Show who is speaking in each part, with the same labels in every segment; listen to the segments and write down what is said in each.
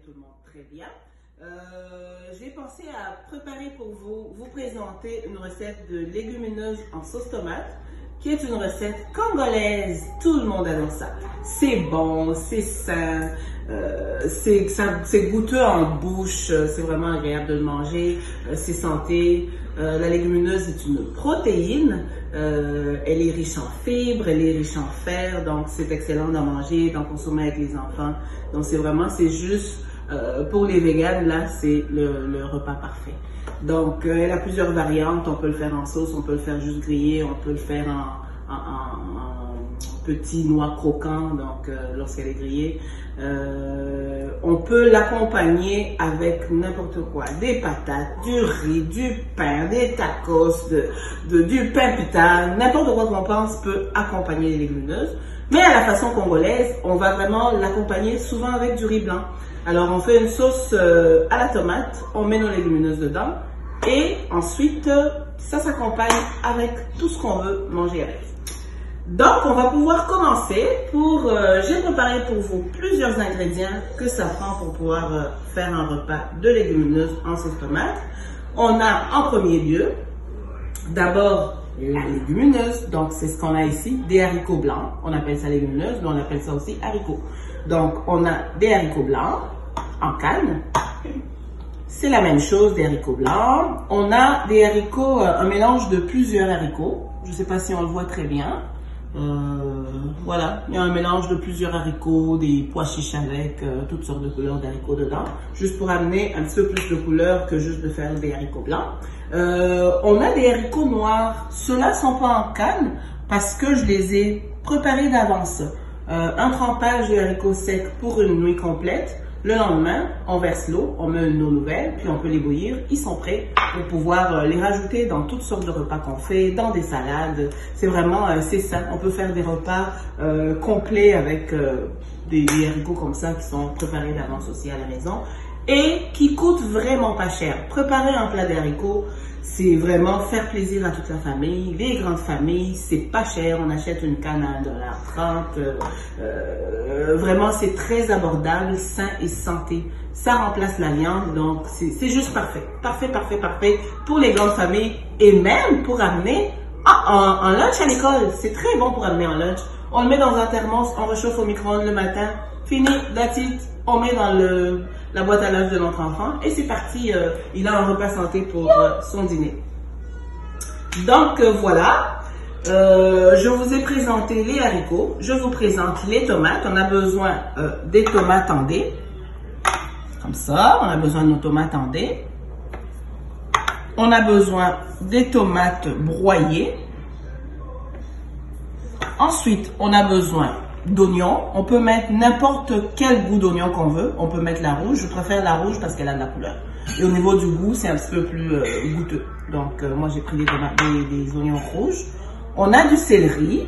Speaker 1: tout le monde très bien. J'ai pensé à préparer pour vous présenter une recette de légumineuses en sauce tomate, qui est une recette congolaise. Tout le monde adore ça. C'est bon, c'est sain, c'est goûteux en bouche, c'est vraiment agréable de le manger, c'est santé. La légumineuse est une protéine, elle est riche en fibres, elle est riche en fer, donc c'est excellent d'en manger, d'en consommer avec les enfants. Donc c'est juste pour les véganes, là c'est le repas parfait. Donc elle a plusieurs variantes, on peut le faire en sauce, on peut le faire juste grillé, on peut le faire en petit noix croquant, donc lorsqu'elle est grillée. On peut l'accompagner avec n'importe quoi, des patates, du riz, du pain, des tacos, du pain pita, n'importe quoi qu'on pense peut accompagner les légumineuses. Mais à la façon congolaise, on va vraiment l'accompagner souvent avec du riz blanc. Alors on fait une sauce à la tomate, on met nos légumineuses dedans et ensuite ça s'accompagne avec tout ce qu'on veut manger avec. Donc on va pouvoir commencer j'ai préparé pour vous plusieurs ingrédients que ça prend pour pouvoir faire un repas de légumineuses en sauce tomate. On a en premier lieu d'abord la légumineuse, donc c'est ce qu'on a ici, des haricots blancs, on appelle ça légumineuse, mais on appelle ça aussi haricots. Donc on a des haricots blancs en canne, c'est la même chose, des haricots blancs. On a des haricots, un mélange de plusieurs haricots, je ne sais pas si on le voit très bien. Voilà, il y a un mélange de plusieurs haricots, des pois chiches avec toutes sortes de couleurs d'haricots dedans, juste pour amener un petit peu plus de couleur que juste de faire des haricots blancs. On a des haricots noirs, ceux-là sont pas en canne parce que je les ai préparés d'avance. Un trempage de haricots secs pour une nuit complète. Le lendemain, on verse l'eau, on met une eau nouvelle, puis on peut les bouillir. Ils sont prêts pour pouvoir les rajouter dans toutes sortes de repas qu'on fait, dans des salades. C'est vraiment, c'est ça. On peut faire des repas complets avec des haricots comme ça qui sont préparés d'avance aussi à la maison et qui coûtent vraiment pas cher. Préparer un plat de haricots, c'est vraiment faire plaisir à toute la famille, les grandes familles, c'est pas cher, on achète une canne à 1,30 $. Vraiment, c'est très abordable, sain et santé. Ça remplace la viande, donc c'est juste parfait. Parfait pour les grandes familles et même pour amener en lunch à l'école. C'est très bon pour amener en lunch. On le met dans un thermos, on réchauffe au micro-ondes le matin, fini, that's it. On met dans la boîte à lunch de notre enfant et c'est parti, il a un repas santé pour son dîner. Donc voilà, je vous ai présenté les haricots, je vous présente les tomates. On a besoin des tomates en dés, comme ça, on a besoin de nos tomates en dés. On a besoin des tomates broyées. Ensuite, on a besoin d'oignons. On peut mettre n'importe quel goût d'oignon qu'on veut. On peut mettre la rouge. Je préfère la rouge parce qu'elle a de la couleur. Et au niveau du goût, c'est un petit peu plus goûteux. Donc, moi, j'ai pris des oignons rouges. On a du céleri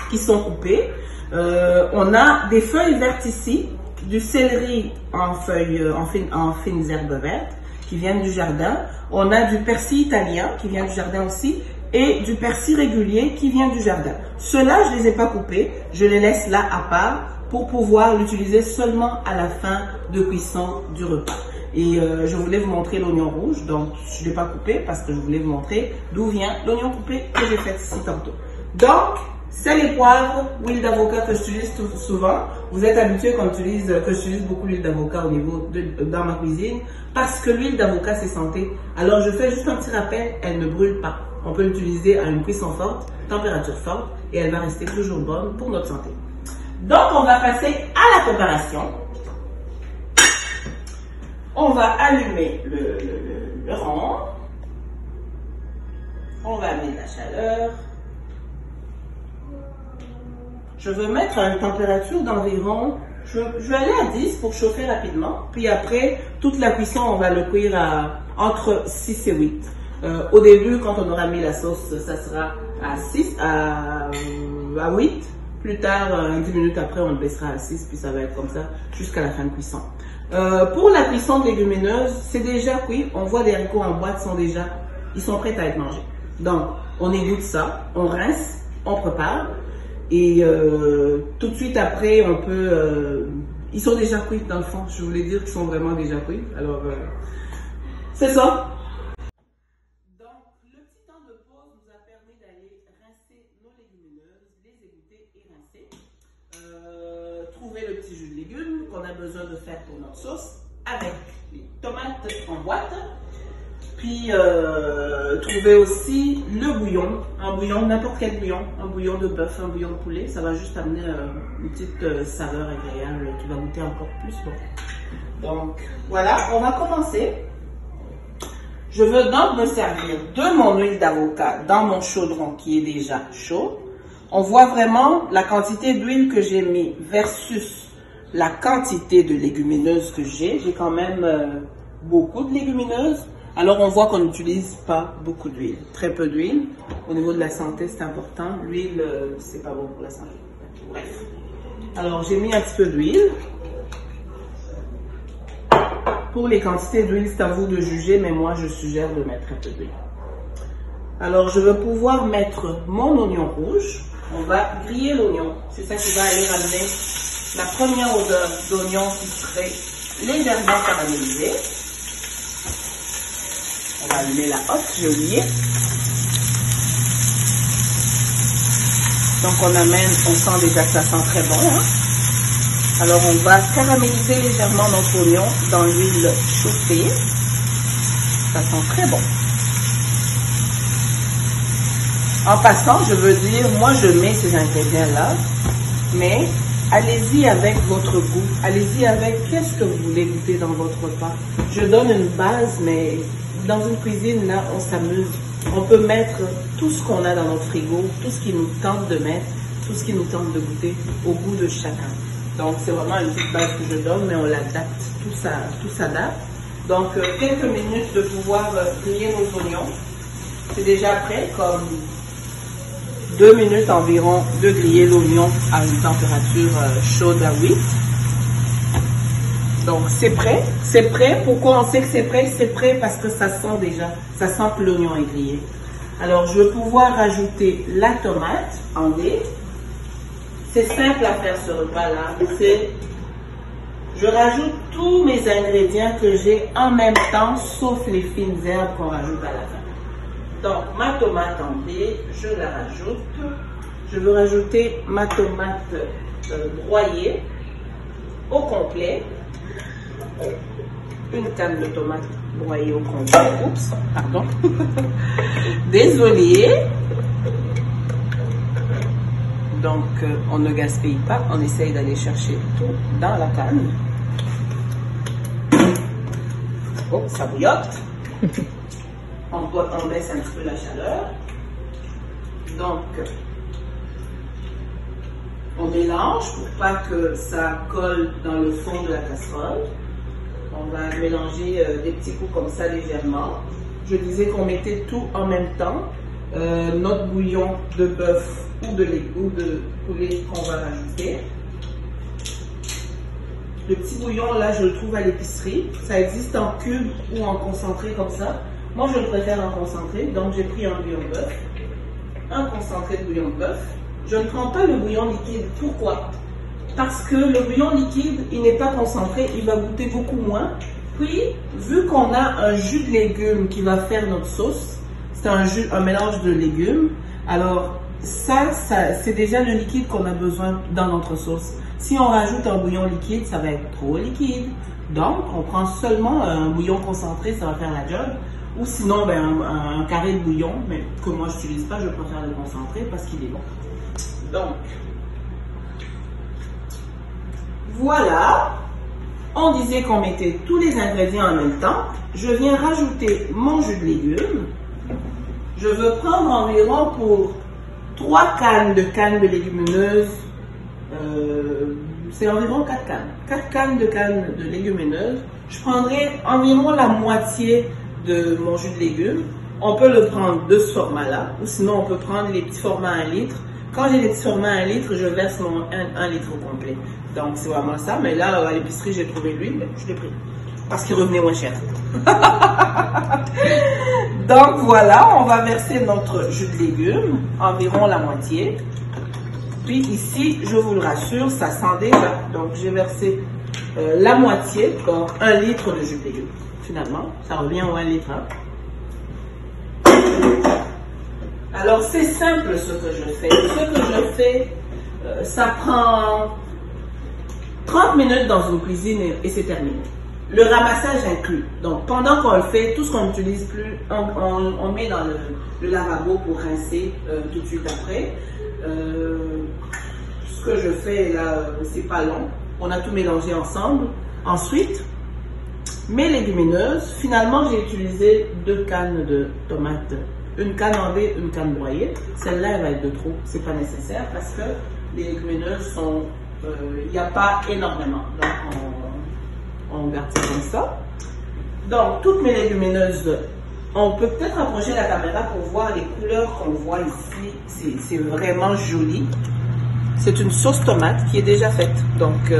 Speaker 1: qui sont coupés. On a des feuilles vertes ici. Du céleri en feuilles, en fines herbes vertes qui viennent du jardin. On a du persil italien qui vient du jardin aussi. Et du persil régulier qui vient du jardin. Ceux-là, je ne les ai pas coupés, je les laisse là à part pour pouvoir l'utiliser seulement à la fin de cuisson du repas. Et je voulais vous montrer l'oignon rouge, donc je ne l'ai pas coupé parce que je voulais vous montrer d'où vient l'oignon coupé que j'ai fait ici tantôt. Donc, sel et poivre, huile d'avocat que j'utilise souvent. Vous êtes habitués que j'utilise beaucoup l'huile d'avocat dans ma cuisine parce que l'huile d'avocat c'est santé. Alors je fais juste un petit rappel, elle ne brûle pas. On peut l'utiliser à une cuisson forte, température forte, et elle va rester toujours bonne pour notre santé. Donc, on va passer à la préparation. On va allumer le rond. On va amener de la chaleur. Je veux mettre à une température d'environ, je vais aller à 10 pour chauffer rapidement. Puis après, toute la cuisson, on va le cuire entre 6 et 8. Au début, quand on aura mis la sauce, ça sera à 8. Plus tard, 10 minutes après, on le baissera à 6, puis ça va être comme ça jusqu'à la fin de cuisson. Pour la cuisson de légumineuses, c'est déjà cuit. On voit les haricots en boîte, ils sont prêts à être mangés. Donc, on égoutte ça, on rince, on prépare. Et tout de suite après, on peut ils sont déjà cuits dans le fond. Je voulais dire qu'ils sont vraiment déjà cuits. Alors, c'est ça. Donc, le petit temps de pause nous a permis d'aller rincer nos légumineuses, les égoutter et rincer. Trouver le petit jus de légumes qu'on a besoin de faire pour notre sauce avec les tomates en boîte. Puis, trouver aussi le bouillon, un bouillon, n'importe quel bouillon, un bouillon de bœuf, un bouillon de poulet. Ça va juste amener une petite saveur agréable qui va goûter encore plus bon. Donc, voilà, on va commencer. Je veux donc me servir de mon huile d'avocat dans mon chaudron qui est déjà chaud. On voit vraiment la quantité d'huile que j'ai mis versus la quantité de légumineuses que j'ai. J'ai quand même beaucoup de légumineuses. Alors, on voit qu'on n'utilise pas beaucoup d'huile, très peu d'huile. Au niveau de la santé, c'est important. L'huile, c'est pas bon pour la santé. Bref. Alors, j'ai mis un petit peu d'huile. Pour les quantités d'huile, c'est à vous de juger, mais moi, je suggère de mettre un peu d'huile. Alors, je veux pouvoir mettre mon oignon rouge. On va griller l'oignon. C'est ça qui va aller ramener la première odeur d'oignon qui serait légèrement caramélisée. On va allumer la hotte, j'ai oublié. Donc on amène, on sent déjà que ça sent très bon. Hein? Alors on va caraméliser légèrement notre oignon dans l'huile chauffée. Ça sent très bon. En passant, je veux dire, moi je mets ces ingrédients-là, mais allez-y avec votre goût. Allez-y avec qu'est-ce que vous voulez goûter dans votre repas. Je donne une base, mais dans une cuisine, là, on s'amuse. On peut mettre tout ce qu'on a dans notre frigo, tout ce qui nous tente de mettre, tout ce qui nous tente de goûter au goût de chacun. Donc, c'est vraiment une petite base que je donne, mais on l'adapte. Tout s'adapte. Donc, quelques minutes de pouvoir griller nos oignons. C'est déjà prêt, comme 2 minutes environ de griller l'oignon à une température chaude à 8. Donc c'est prêt. C'est prêt. Pourquoi on sait que c'est prêt? C'est prêt parce que ça sent déjà. Ça sent que l'oignon est grillé. Alors je vais pouvoir rajouter la tomate en dés. C'est simple à faire ce repas-là. Je rajoute tous mes ingrédients que j'ai en même temps, sauf les fines herbes qu'on rajoute à la fin. Donc ma tomate en dés, je la rajoute. Je veux rajouter ma tomate broyée au complet. Une canne de tomates broyée au complet. Oups, pardon. Désolée. Donc, on ne gaspille pas. On essaye d'aller chercher tout dans la canne. Oh, ça bouillotte. On baisse un petit peu la chaleur. Donc, on mélange pour pas que ça colle dans le fond de la casserole. On va mélanger des petits coups comme ça légèrement. Je disais qu'on mettait tout en même temps. Notre bouillon de bœuf ou de poulet qu'on va rajouter. Le petit bouillon là, je le trouve à l'épicerie. Ça existe en cube ou en concentré comme ça. Moi, je le préfère en concentré. Donc, j'ai pris un bouillon de bœuf. Un concentré de bouillon de bœuf. Je ne prends pas le bouillon liquide. Pourquoi? Parce que le bouillon liquide, il n'est pas concentré, il va goûter beaucoup moins. Puis, vu qu'on a un jus de légumes qui va faire notre sauce, c'est un mélange de légumes, alors ça c'est déjà le liquide qu'on a besoin dans notre sauce. Si on rajoute un bouillon liquide, ça va être trop liquide. Donc, on prend seulement un bouillon concentré, ça va faire la job. Ou sinon, un carré de bouillon, mais que moi je n'utilise pas, je préfère le concentré parce qu'il est bon. Donc, voilà, on disait qu'on mettait tous les ingrédients en même temps. Je viens rajouter mon jus de légumes. Je veux prendre environ pour 3 cannes de légumineuses. C'est environ 4 cannes. 4 cannes de légumineuses. Je prendrai environ la moitié de mon jus de légumes. On peut le prendre de ce format-là, ou sinon on peut prendre les petits formats 1 litre. Quand j'ai les petits formats 1 litre, je verse mon 1 litre au complet. Donc c'est vraiment ça. Mais là, à l'épicerie, j'ai trouvé l'huile, je l'ai pris. Parce qu'il revenait moins cher. Donc voilà, on va verser notre jus de légumes, environ la moitié. Puis ici, je vous le rassure, ça sent déjà. Donc j'ai versé la moitié, donc 1 litre de jus de légumes. Finalement, ça revient au 1 litre. Hein. Alors, c'est simple ce que je fais. Ce que je fais, ça prend 30 minutes dans une cuisine et c'est terminé. Le ramassage inclus. Donc, pendant qu'on le fait, tout ce qu'on n'utilise plus, on met dans le lavabo pour rincer tout de suite après. Ce que je fais là, c'est pas long. On a tout mélangé ensemble. Ensuite, mes légumineuses. Finalement, j'ai utilisé 2 cannes de tomates. Une canne en V, une canne broyée. Celle-là, elle va être de trop. C'est pas nécessaire parce que les légumineuses sont... il n'y a pas énormément. Donc, on garde ça comme ça. Donc, toutes mes légumineuses, on peut peut-être approcher la caméra pour voir les couleurs qu'on voit ici. C'est vraiment joli. C'est une sauce tomate qui est déjà faite. Donc,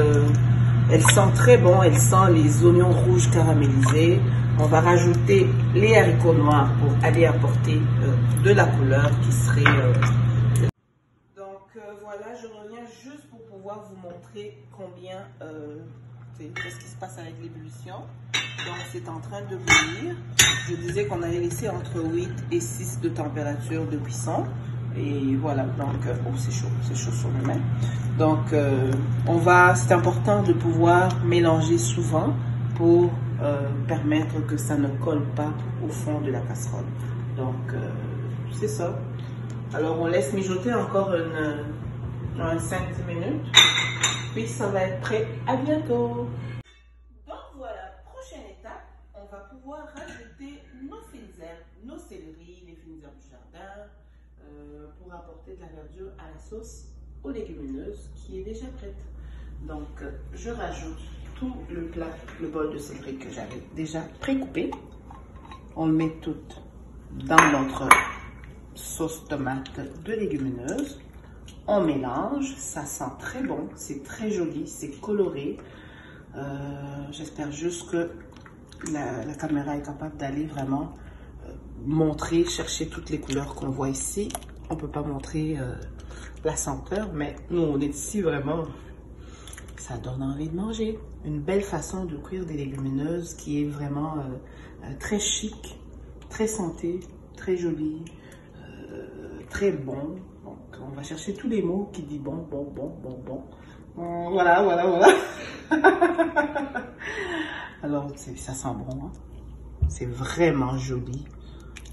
Speaker 1: elle sent très bon. Elle sent les oignons rouges caramélisés. On va rajouter les haricots noirs pour aller apporter de la couleur qui serait... Donc, voilà, je reviens juste pour pouvoir vous montrer combien... qu'est-ce qui se passe avec l'ébullition. Donc, c'est en train de bouillir. Je disais qu'on allait laisser entre 8 et 6 de température de cuisson. Et voilà, donc, oh, c'est chaud sur mes mains. Donc, c'est important de pouvoir mélanger souvent pour permettre que ça ne colle pas au fond de la casserole. Donc, c'est ça. Alors, on laisse mijoter encore 5-10 minutes. Puis, ça va être prêt. À bientôt. Donc, voilà, prochaine étape, on va pouvoir rajouter nos fines herbes, nos céleris, les fines herbes du jardin, pour apporter de la verdure à la sauce aux légumineuses qui est déjà prête. Donc, je rajoute tout le bol de céleri que j'avais déjà pré-coupé. On le met tout dans notre sauce tomate de légumineuses. On mélange, ça sent très bon, c'est très joli, c'est coloré. J'espère juste que la caméra est capable d'aller vraiment montrer, chercher toutes les couleurs qu'on voit ici. On ne peut pas montrer la senteur, mais nous, on est ici vraiment, ça donne envie de manger. Une belle façon de cuire des légumineuses qui est vraiment très chic, très santé, très jolie, très bon. Donc, on va chercher tous les mots qui disent bon. Voilà. Alors, ça sent bon, hein? C'est vraiment joli.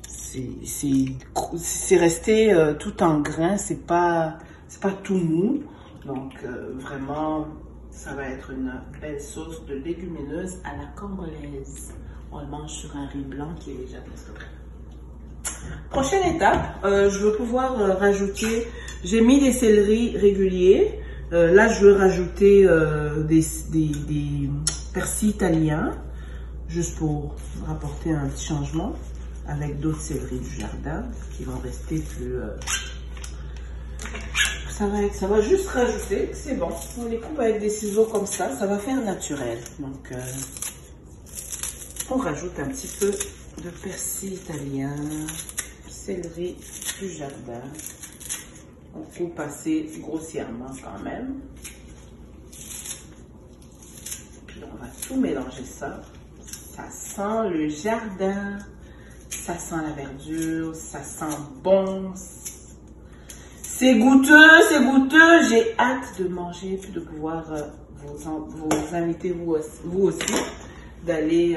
Speaker 1: C'est resté tout en grain, c'est pas tout mou. Donc, vraiment, ça va être une belle sauce de légumineuses à la congolaise. On le mange sur un riz blanc qui est déjà presque prêt. Prochaine étape, je veux pouvoir rajouter, j'ai mis des céleris réguliers. Là, je veux rajouter des persils italiens, juste pour rapporter un petit changement, avec d'autres céleris du jardin qui vont rester plus... Ça va juste rajouter, c'est bon. On les coupe avec des ciseaux comme ça va faire naturel. Donc, on rajoute un petit peu de persil italien, céleri du jardin. On coupe assez grossièrement quand même. Puis on va tout mélanger ça. Ça sent le jardin, ça sent la verdure, ça sent bon. C'est goûteux. J'ai hâte de manger puis de pouvoir vous inviter vous aussi d'aller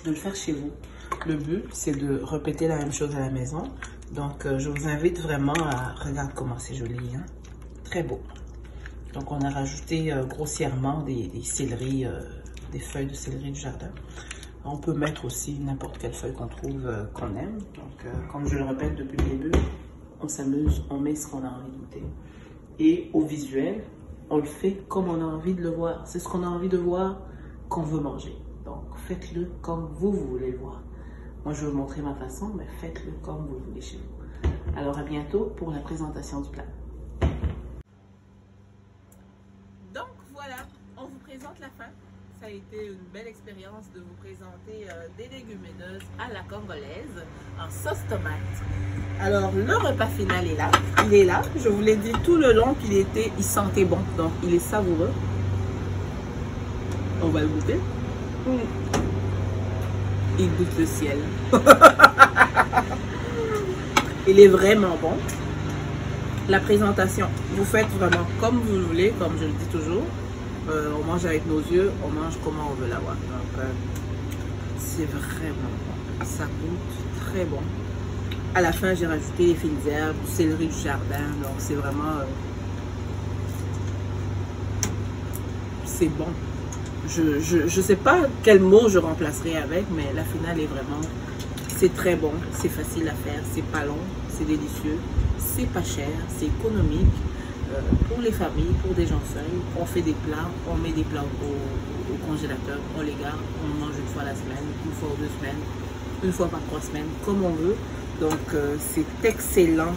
Speaker 1: de le faire chez vous. Le but, c'est de répéter la même chose à la maison. Donc, je vous invite vraiment à regarder comment c'est joli, hein? Très beau. Donc, on a rajouté grossièrement des céleris, des feuilles de céleri du jardin. On peut mettre aussi n'importe quelle feuille qu'on trouve, qu'on aime. Donc, comme je le répète depuis le début, on s'amuse, on met ce qu'on a envie de goûter. Et au visuel, on le fait comme on a envie de le voir. C'est ce qu'on a envie de voir qu'on veut manger. Donc, faites-le comme vous voulez le voir. Moi, je vais vous montrer ma façon, mais faites-le comme vous le voulez chez vous. Alors, à bientôt pour la présentation du plat. Donc, voilà, on vous présente la fin. Ça a été une belle expérience de vous présenter des légumineuses à la congolaise en sauce tomate. Alors, le repas final est là. Il est là. Je vous l'ai dit tout le long qu'il sentait bon. Donc, il est savoureux. On va le goûter. Il goûte le ciel. Il est vraiment bon. La présentation, vous faites vraiment comme vous voulez, comme je le dis toujours. On mange avec nos yeux, on mange comment on veut l'avoir. Donc, c'est vraiment bon. Ça goûte très bon. À la fin, j'ai rajouté les fines herbes, du céleri du jardin. Donc, c'est vraiment... c'est bon. Je sais pas quel mot je remplacerai avec, mais la finale est vraiment... C'est très bon, c'est facile à faire, c'est pas long, c'est délicieux, c'est pas cher, c'est économique. Pour les familles, pour des gens seuls, on fait des plats, on met des plats au congélateur, on les garde, on mange une fois la semaine, une fois ou 2 semaines, une fois par 3 semaines, comme on veut. Donc c'est excellent,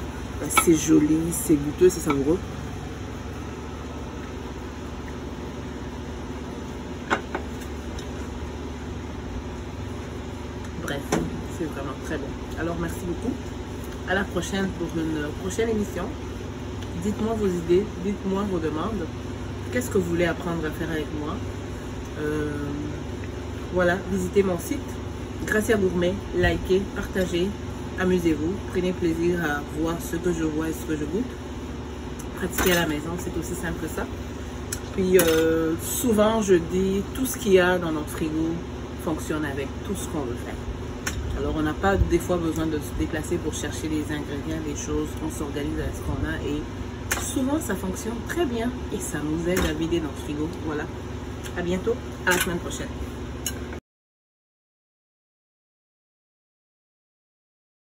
Speaker 1: c'est joli, c'est goûteux, c'est savoureux. Bref, c'est vraiment très bon. Alors merci beaucoup. À la prochaine pour une prochaine émission. Dites-moi vos idées, dites-moi vos demandes. Qu'est-ce que vous voulez apprendre à faire avec moi? Voilà, visitez mon site. Gracia Gourmet, likez, partagez, amusez-vous. Prenez plaisir à voir ce que je vois et ce que je goûte. Pratiquez à la maison, c'est aussi simple que ça. Puis souvent je dis, tout ce qu'il y a dans notre frigo fonctionne avec tout ce qu'on veut faire. Alors on n'a pas des fois besoin de se déplacer pour chercher les ingrédients, les choses, on s'organise avec ce qu'on a et souvent ça fonctionne très bien et ça nous aide à vider notre frigo. Voilà, à bientôt, à la semaine prochaine.